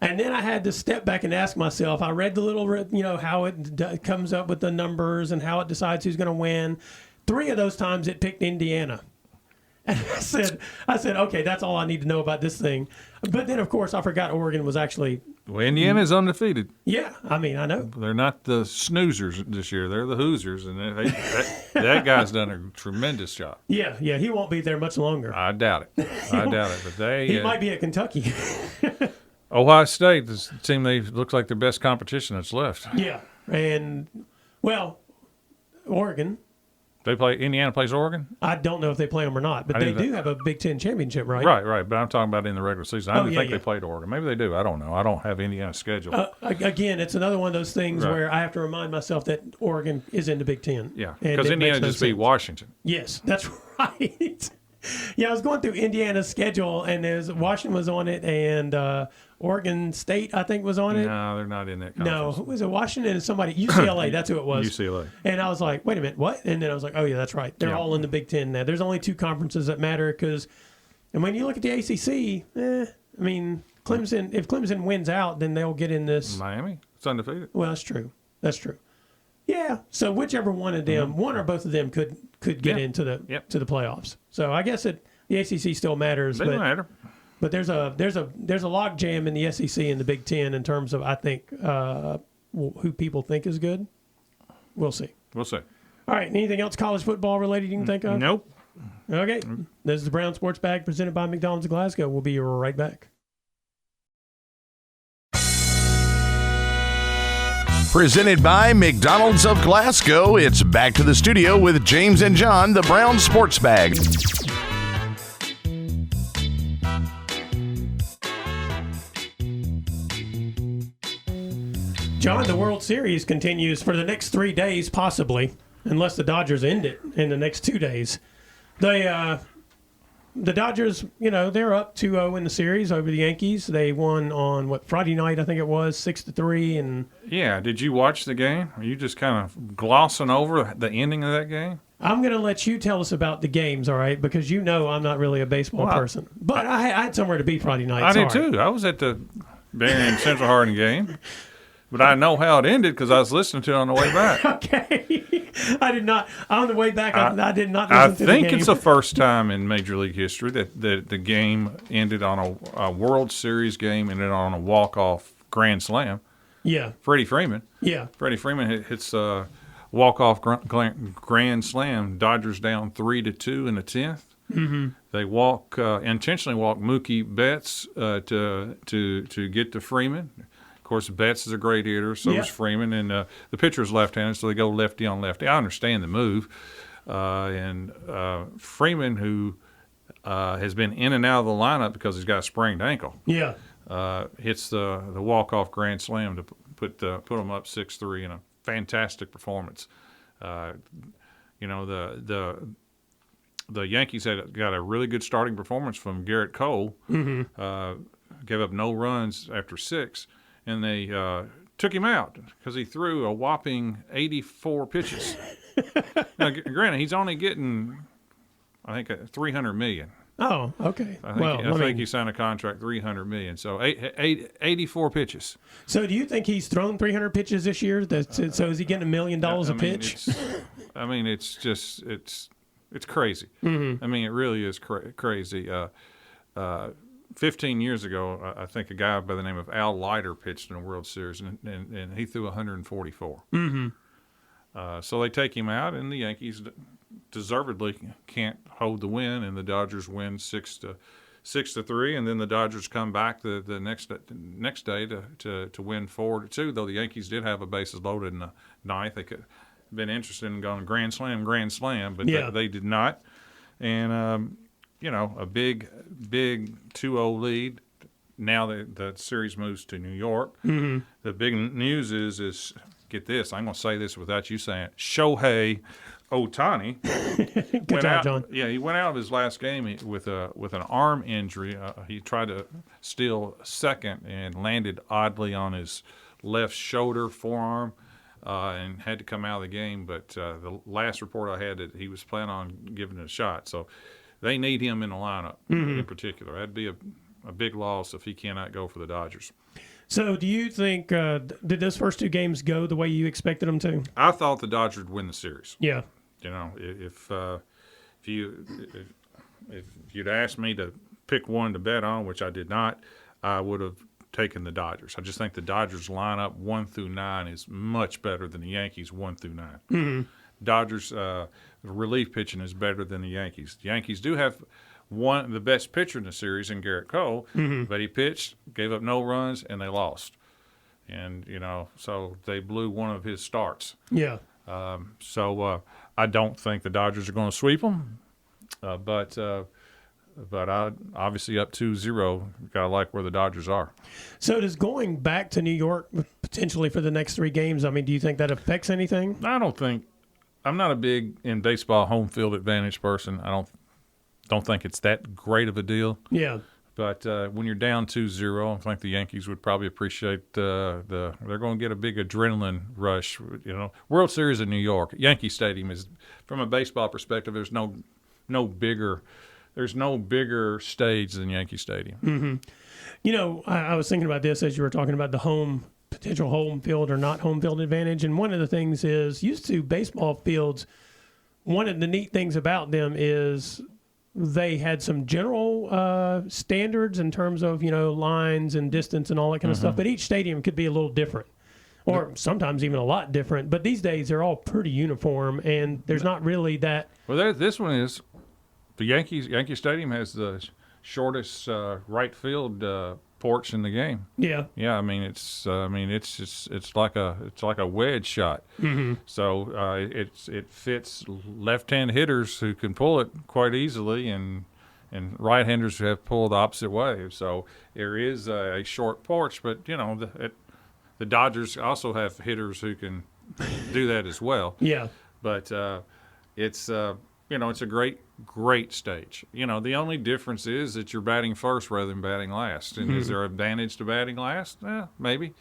And then I had to step back and ask myself, I read the little, how it comes up with the numbers and how it decides who's going to win. 3 of those times it picked Indiana. And I said, okay, that's all I need to know about this thing. But then, of course, I forgot Oregon was actually. Well, Indiana's undefeated. Yeah, I mean, I know. They're not the snoozers this year. They're the Hoosiers, and that guy's done a tremendous job. Yeah, he won't be there much longer. I doubt it. But he might be at Kentucky. Ohio State, this team, they look like their best competition that's left. Yeah, and Oregon. Indiana plays Oregon? I don't know if they play them or not, but they do have a Big Ten championship, right? Right. But I'm talking about in the regular season. I didn't think they played Oregon. Maybe they do. I don't know. I don't have Indiana's schedule. Again, it's another one of those things where I have to remind myself that Oregon is in the Big Ten. Yeah, because Indiana just beat Washington. Yes, that's right. Yeah, I was going through Indiana's schedule, and Washington was on it, and Oregon State, I think, was on it. No, they're not in that conference. No, who was it? Washington and somebody. UCLA, that's who it was. UCLA. And I was like, wait a minute, what? And then I was like, oh, yeah, that's right. They're all in the Big Ten now. There's only 2 conferences that matter and when you look at the ACC, I mean, Clemson, if Clemson wins out, then they'll get in this. Miami, it's undefeated. Well, that's true. Yeah, so whichever one of them, one or both of them could get into the playoffs. So I guess the ACC still matters. They matter. But there's a log jam in the SEC and the Big Ten in terms of, I think, who people think is good. We'll see. All right. Anything else college football related you can think of? Nope. Okay. This is the Brown Sports Bag presented by McDonald's of Glasgow. We'll be right back. Presented by McDonald's of Glasgow, it's back to the studio with James and John, the Brown Sports Bag. John, the World Series continues for the next 3 days, possibly, unless the Dodgers end it in the next 2 days. The Dodgers, they're up 2-0 in the series over the Yankees. They won on, Friday night, I think it was, 6-3. And yeah, did you watch the game? Are you just kind of glossing over the ending of that game? I'm going to let you tell us about the games, all right, because I'm not really a baseball person. But I had somewhere to be Friday night. I did, too. I was at the Barren Central Harding game. But I know how it ended because I was listening to it on the way back. Okay. I did not. On the way back, I did not listen to the game. I think it's the first time in Major League history that the game ended on a World Series game, ended on a walk-off grand slam. Yeah. Freddie Freeman. Yeah. Freddie Freeman hits a walk-off grand slam. Dodgers down 3-2 in the 10th. Mm-hmm. They intentionally walk Mookie Betts to get to Freeman. Of course, Betts is a great hitter, so is Freeman, and the pitcher's left-handed, so they go lefty on lefty. I understand the move. And Freeman, who has been in and out of the lineup because he's got a sprained ankle, hits the walk-off grand slam to put them up 6-3 in a fantastic performance. The Yankees got a really good starting performance from Garrett Cole. Mm-hmm. Gave up no runs after 6. And they took him out because he threw a whopping 84 pitches. Now, granted, he's only getting, I think, $300 million. Oh, okay. I think he signed a contract $300 million. So 84 pitches. So do you think he's thrown 300 pitches this year? So is he getting $1 million a pitch? It's crazy. Mm-hmm. I mean, it really is crazy. 15 years ago, I think a guy by the name of Al Leiter pitched in a World Series, and he threw 144. Mm-hmm. So they take him out, and the Yankees deservedly can't hold the win, and the Dodgers win 6-3, and then the Dodgers come back the next day to win 4-2. Though the Yankees did have a bases loaded in the ninth, they could have been interested in going grand slam, but they did not. And a big 2-0 lead. Now the series moves to New York. Mm-hmm. The big news is get this. I'm going to say this without you saying it. Shohei Ohtani. Good job, John. Yeah, he went out of his last game with an arm injury. He tried to steal second and landed oddly on his left shoulder, forearm, and had to come out of the game. But the last report I had that he was planning on giving it a shot. So they need him in the lineup in particular. That'd be a big loss if he cannot go for the Dodgers. So do you think did those first two games go the way you expected them to? I thought the Dodgers would win the series. Yeah. If you'd asked me to pick one to bet on, which I did not, I would have taken the Dodgers. I just think the Dodgers lineup 1 through 9 is much better than the Yankees 1 through 9. Mm-hmm. Dodgers relief pitching is better than the Yankees. The Yankees do have the best pitcher in the series in Garrett Cole, but he pitched, gave up no runs, and they lost. And, so they blew one of his starts. Yeah. So I don't think the Dodgers are going to sweep them, but I obviously up 2-0, got to like where the Dodgers are. So does going back to New York potentially for the next 3 games, do you think that affects anything? I'm not a big in baseball home field advantage person. I don't think it's that great of a deal. Yeah. But when you're down 2-0, I think the Yankees would probably appreciate they're going to get a big adrenaline rush. World Series in New York, Yankee Stadium is, from a baseball perspective, there's no bigger stage than Yankee Stadium. Mm-hmm. I was thinking about this as you were talking about the potential home field or not home field advantage, and one of the things is used to baseball fields. One of the neat things about them is they had some general standards in terms of, lines and distance and all that kind of stuff. But each stadium could be a little different or sometimes even a lot different. But these days they're all pretty uniform, and there's not really that. Well, this one is the Yankee Stadium has the shortest right field porch in the game. Yeah. Yeah, it's like a wedge shot. Mm-hmm. So it fits left-hand hitters who can pull it quite easily, and right-handers who have pulled the opposite way. So there is a short porch, but the Dodgers also have hitters who can do that as well. Yeah. But it's it's a great stage. The only difference is that you're batting first rather than batting last. And is there an advantage to batting last? Maybe.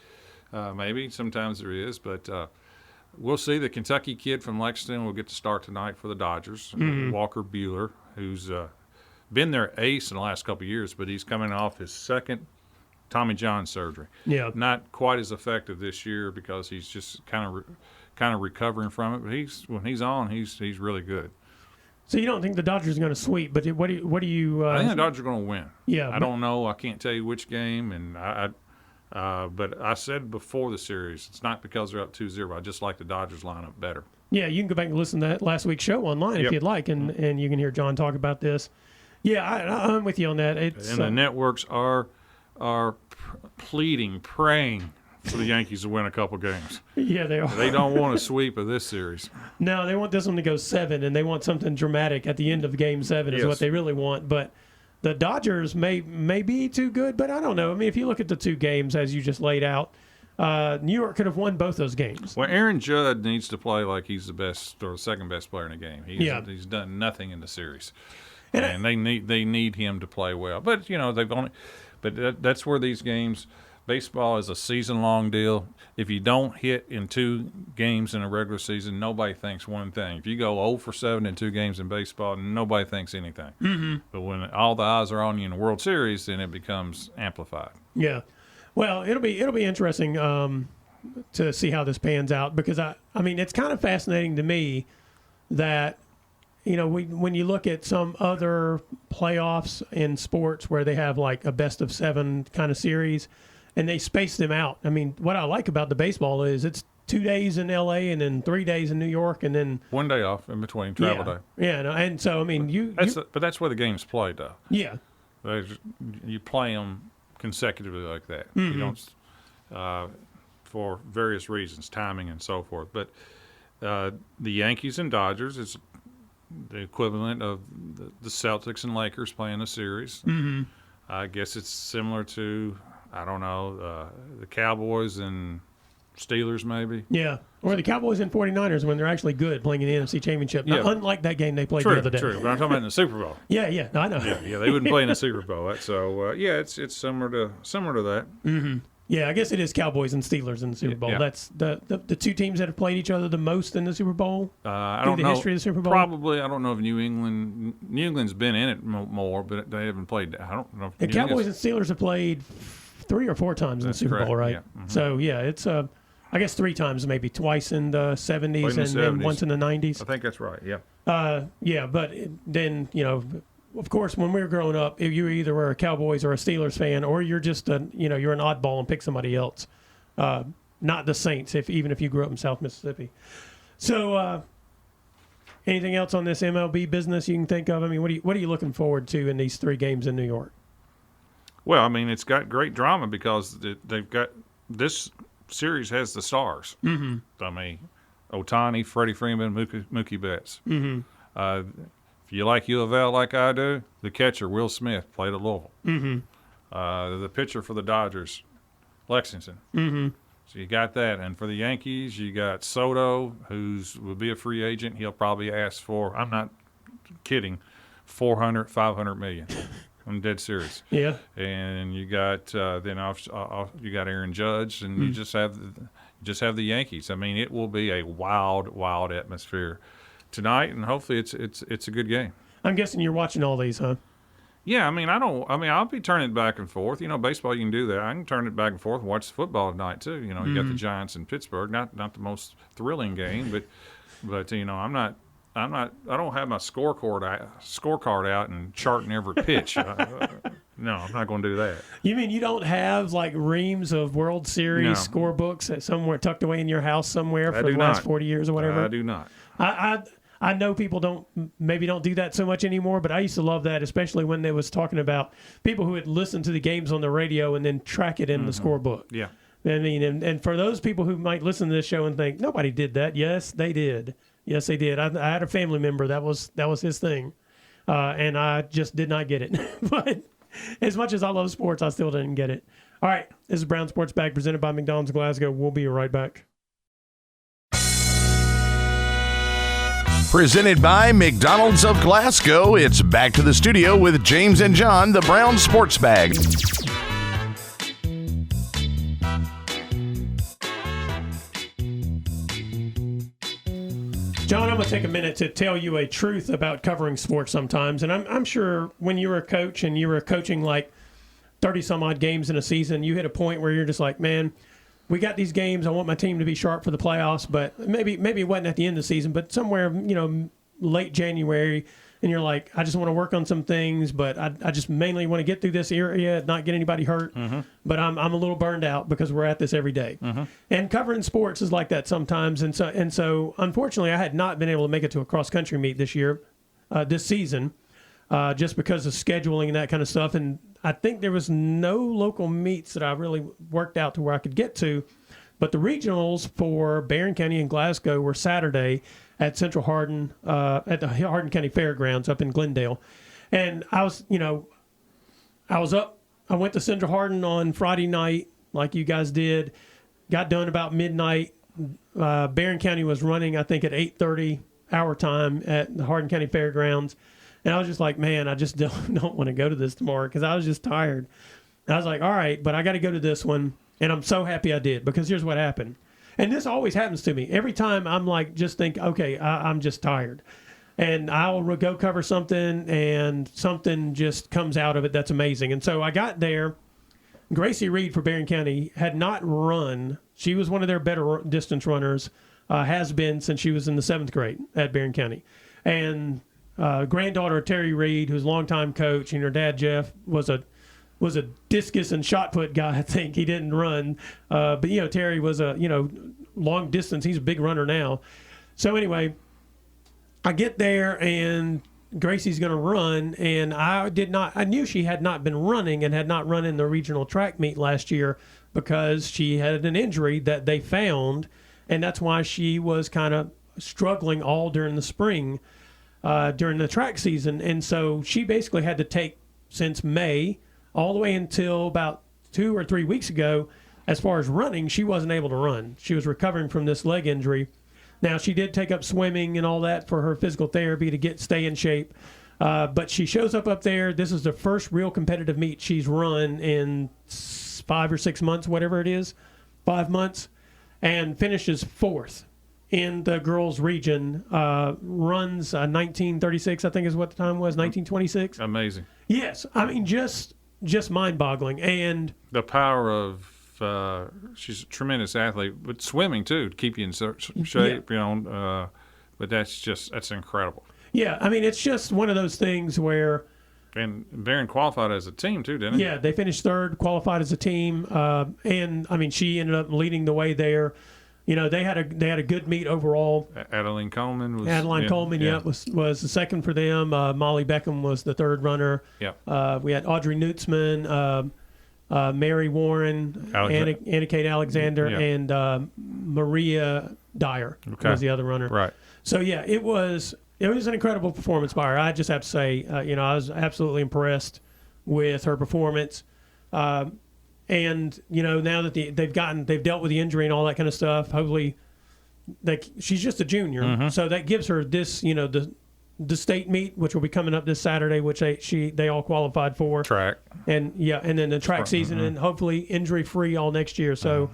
Maybe. Sometimes there is. But we'll see. The Kentucky kid from Lexington will get to start tonight for the Dodgers, Walker Buehler, who's been their ace in the last couple of years, but he's coming off his second Tommy John surgery. Yeah. Not quite as effective this year because he's just kind of recovering from it. But when he's on, he's really good. So you don't think the Dodgers are going to sweep, but what do you? I think the Dodgers are going to win. Yeah, I don't know. I can't tell you which game, and but I said before the series, it's not because they're up 2-0. I just like the Dodgers lineup better. Yeah, you can go back and listen to that last week's show online if you'd like, and you can hear John talk about this. Yeah, I'm with you on that. And the networks are praying for the Yankees to win a couple games. Yeah, they are. They don't want a sweep of this series. No, they want this one to go 7, and they want something dramatic at the end of Game 7 is what they really want. But the Dodgers may be too good, but I don't know. If you look at the 2 games as you just laid out, New York could have won both those games. Well, Aaron Judd needs to play like he's the best or the second best player in the game. He's done nothing in the series, and they need him to play well. But that's where these games. Baseball is a season-long deal. If you don't hit in 2 games in a regular season, nobody thinks one thing. If you go 0 for 7 in 2 games in baseball, nobody thinks anything. Mm-hmm. But when all the eyes are on you in the World Series, then it becomes amplified. Yeah. Well, it'll be interesting to see how this pans out because it's kind of fascinating to me that when you look at some other playoffs in sports where they have like a best of 7 kind of series. And they space them out. What I like about the baseball is it's 2 days in L.A. and then 3 days in New York, and then 1 day off in between travel day. Yeah, no, and so I mean, But that's where the game's played, though. Yeah. You play them consecutively like that. You don't, for various reasons, timing and so forth. But the Yankees and Dodgers is the equivalent of the Celtics and Lakers playing a series. I guess it's similar to, I don't know, the Cowboys and Steelers maybe. Yeah, or the Cowboys and 49ers when they're actually good playing in the NFC Championship. Now, unlike that game they played the other day. True, but I'm talking about in the Super Bowl. Yeah, no, I know. Yeah, they wouldn't play in the Super Bowl. So, it's similar to that. Mm-hmm. Yeah, I guess it is Cowboys and Steelers in the Super Bowl. Yeah. That's the two teams that have played each other the most in the Super Bowl. I don't know. History of the Super Bowl. Probably, I don't know if New England's been in it more, but they haven't played. I don't know. If the Cowboys and Steelers have played 3 or 4 times in the Super Bowl, right? Yeah. Mm-hmm. So it's I guess 3 times, maybe twice in the 70s and then once in the 90s. I think that's right. Yeah. But then of course, when we were growing up, if you either were a Cowboys or a Steelers fan, or you're just you're an oddball and pick somebody else, not the Saints. Even if you grew up in South Mississippi. So, anything else on this MLB business you can think of? I mean, what are you looking forward to in these 3 games in New York? Well, I mean, it's got great drama because they've got this series has the stars. Mm-hmm. I mean, Ohtani, Freddie Freeman, Mookie Betts. Mm-hmm. If you like U of L like I do, the catcher, Will Smith, played at Louisville. Mm-hmm. The pitcher for the Dodgers, Lexington. Mm-hmm. So you got that. And for the Yankees, you got Soto, will be a free agent. He'll probably ask for, I'm not kidding, $400, $500 million. I'm dead serious. Yeah. And you got you got Aaron Judge, and you just have the Yankees. I mean, it will be a wild atmosphere tonight, and hopefully it's a good game. I'm guessing you're watching all these, huh? Yeah, I'll be turning it back and forth. Baseball you can do that. I can turn it back and forth and watch the football tonight too. You got the Giants in Pittsburgh. Not the most thrilling game, but I don't have my scorecard out and charting every pitch. No, I'm not going to do that. You mean you don't have like reams of World Series scorebooks somewhere tucked away in your house somewhere for the last 40 years or whatever? I do not. I know people don't do that so much anymore, but I used to love that, especially when they was talking about people who had listened to the games on the radio and then track it in the scorebook. Yeah. I mean, and for those people who might listen to this show and think nobody did that, yes, they did. Yes, they did. I had a family member that was his thing, and I just did not get it. But as much as I love sports, I still didn't get it. All right, this is Brown Sports Bag presented by McDonald's Glasgow. We'll be right back. Presented by McDonald's of Glasgow, it's back to the studio with James and John, the Brown Sports Bag. John, I'm going to take a minute to tell you a truth about covering sports sometimes. And I'm sure when you were a coach and you were coaching like 30-some-odd games in a season, you hit a point where you're just like, man, we got these games. I want my team to be sharp for the playoffs. But maybe it wasn't at the end of the season, but somewhere, late January, and you're like, I just want to work on some things, but I just mainly want to get through this area, not get anybody hurt. Mm-hmm. But I'm a little burned out because we're at this every day. Mm-hmm. And covering sports is like that sometimes. And so unfortunately, I had not been able to make it to a cross-country meet this season, just because of scheduling and that kind of stuff. And I think there was no local meets that I really worked out to where I could get to. But the regionals for Barren County and Glasgow were Saturday at Central Hardin, at the Hardin County Fairgrounds up in Glendale. And I was up. I went to Central Hardin on Friday night, like you guys did. Got done about midnight. Barren County was running, I think, at 8:30 our time at the Hardin County Fairgrounds. And I was just like, man, I just don't want to go to this tomorrow because I was just tired. And I was like, all right, but I got to go to this one. And I'm so happy I did, because here's what happened. And this always happens to me. Every time I'm like, just think, okay, I'm just tired. And I'll go cover something, and something just comes out of it that's amazing. And so I got there. Gracie Reed for Barren County had not run. She was one of their better distance runners, has been since she was in the 7th grade at Barren County. And granddaughter of Terry Reed, who's a longtime coach, and her dad, Jeff, was a was a discus and shot put guy. I think he didn't run, but Terry was a long distance. He's a big runner now. So anyway, I get there and Gracie's going to run, and I knew she had not been running and had not run in the regional track meet last year because she had an injury that they found, and that's why she was kind of struggling all during the spring, during the track season. And so she basically had to take since May all the way until about 2 or 3 weeks ago. As far as running, she wasn't able to run. She was recovering from this leg injury. Now, she did take up swimming and all that for her physical therapy to stay in shape. But she shows up there. This is the first real competitive meet she's run in 5 or 6 months, whatever it is, 5 months, and finishes 4th in the girls' region. Runs 1936, I think is what the time was, 1926. Amazing. Yes. I mean, just mind-boggling. And the power of she's a tremendous athlete, but swimming too to keep you in shape. Yeah. But that's incredible. Yeah, I mean, it's just one of those things where. And Barren qualified as a team too, didn't he? Yeah, they finished 3rd, qualified as a team, and I mean, she ended up leading the way there. They had a good meet overall. Adeline Coleman was. Was the 2nd for them. Molly Beckham was the 3rd runner. Yeah. We had Audrey Nutzman. Mary Warren, Anna Kate Alexander, and Maria Dyer was the other runner. Right. So yeah, it was an incredible performance by her. I just have to say, I was absolutely impressed with her performance. And now that they've dealt with the injury and all that kind of stuff. Hopefully, she's just a junior, so that gives her this, the state meet, which will be coming up this Saturday, which they all qualified for. Track. And then the track season, and hopefully injury free all next year. So,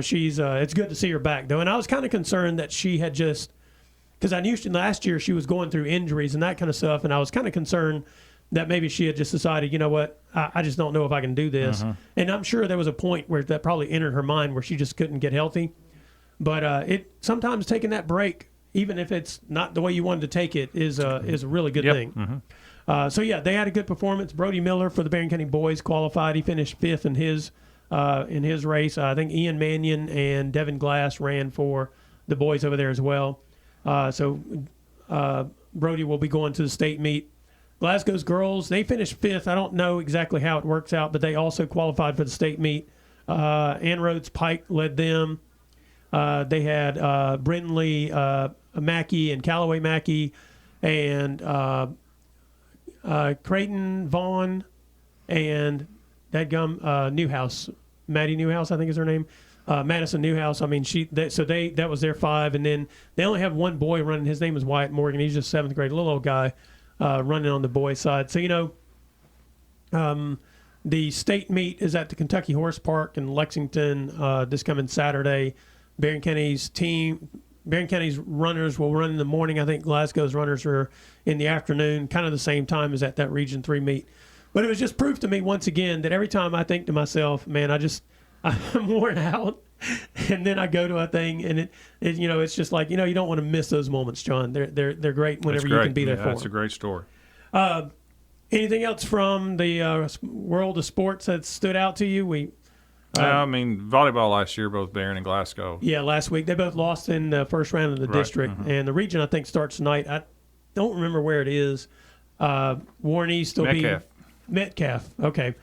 she's it's good to see her back though. And I was kind of concerned that she had because I knew last year she was going through injuries and that kind of stuff, and I was kind of concerned that maybe she had just decided, I just don't know if I can do this. And I'm sure there was a point where that probably entered her mind where she just couldn't get healthy. But sometimes taking that break, even if it's not the way you wanted to take it, is a really good thing. So yeah, they had a good performance. Brody Miller for the Barren County boys qualified. He finished 5th in his race. I think Ian Mannion and Devin Glass ran for the boys over there as well. So Brody will be going to the state meet. Glasgow's girls, they finished 5th. I don't know exactly how it works out, but they also qualified for the state meet. Ann Rhodes Pike led them. They had Brindley Mackey and Callaway Mackey and Creighton Vaughn and Newhouse. Maddie Newhouse, I think is her name. Madison Newhouse. I mean, that was their 5, and then they only have one boy running. His name is Wyatt Morgan. He's just 7th grade, a little old guy running on the boys' side. So the state meet is at the Kentucky Horse Park in Lexington this coming Saturday. Barren County's runners will run in the morning. I think Glasgow's runners are in the afternoon, kind of the same time as at that Region 3 meet. But it was just proof to me once again that every time I think to myself, man, I'm worn out, and then I go to a thing, and it's just like, you don't want to miss those moments, John. They're great whenever you can be there for. That's a great story. Anything else from the world of sports that stood out to you? I mean, volleyball last year, both Barren and Glasgow. Yeah, last week. They both lost in the first round of the district. And the region, I think, starts tonight. I don't remember where it is. Warren East will be Metcalf. Okay.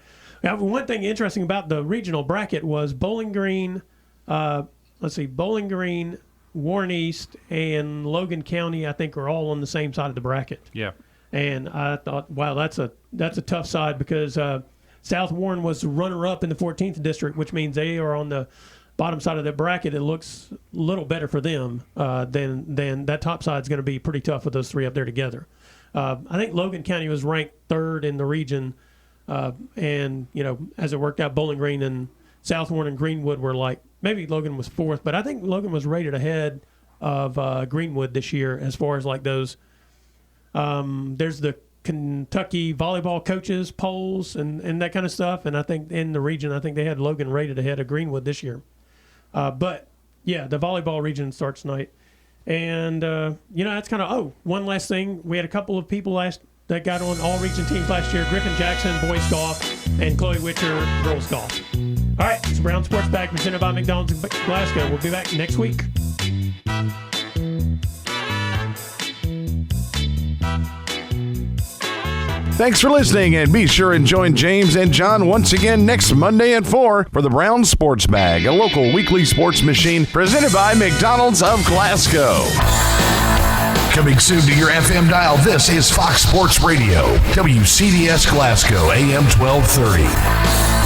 Now, one thing interesting about the regional bracket was Bowling Green, Bowling Green, Warren East, and Logan County, I think, are all on the same side of the bracket. Yeah. And I thought, wow, that's a tough side because South Warren was the runner-up in the 14th district, which means they are on the bottom side of the bracket. It looks a little better for them than that top side is going to be pretty tough with those 3 up there together. I think Logan County was ranked 3rd in the region, and as it worked out, Bowling Green and South Warren and Greenwood were maybe Logan was 4th, but I think Logan was rated ahead of Greenwood this year as far as those. There's the Kentucky volleyball coaches polls and that kind of stuff, and I think in the region, I think they had Logan rated ahead of Greenwood this year. But yeah, the volleyball region starts tonight, and that's kind of one last thing. We had a couple of people that got on all-region teams last year. Griffin Jackson, boys golf, and Chloe Witcher, girls golf. All right, it's Brown Sports Bag presented by McDonald's in Glasgow. We'll be back next week. Thanks for listening, and be sure and join James and John once again next Monday at 4 for the Brown Sports Bag, a local weekly sports machine presented by McDonald's of Glasgow. Coming soon to your FM dial, this is Fox Sports Radio, WCDS Glasgow, AM 1230.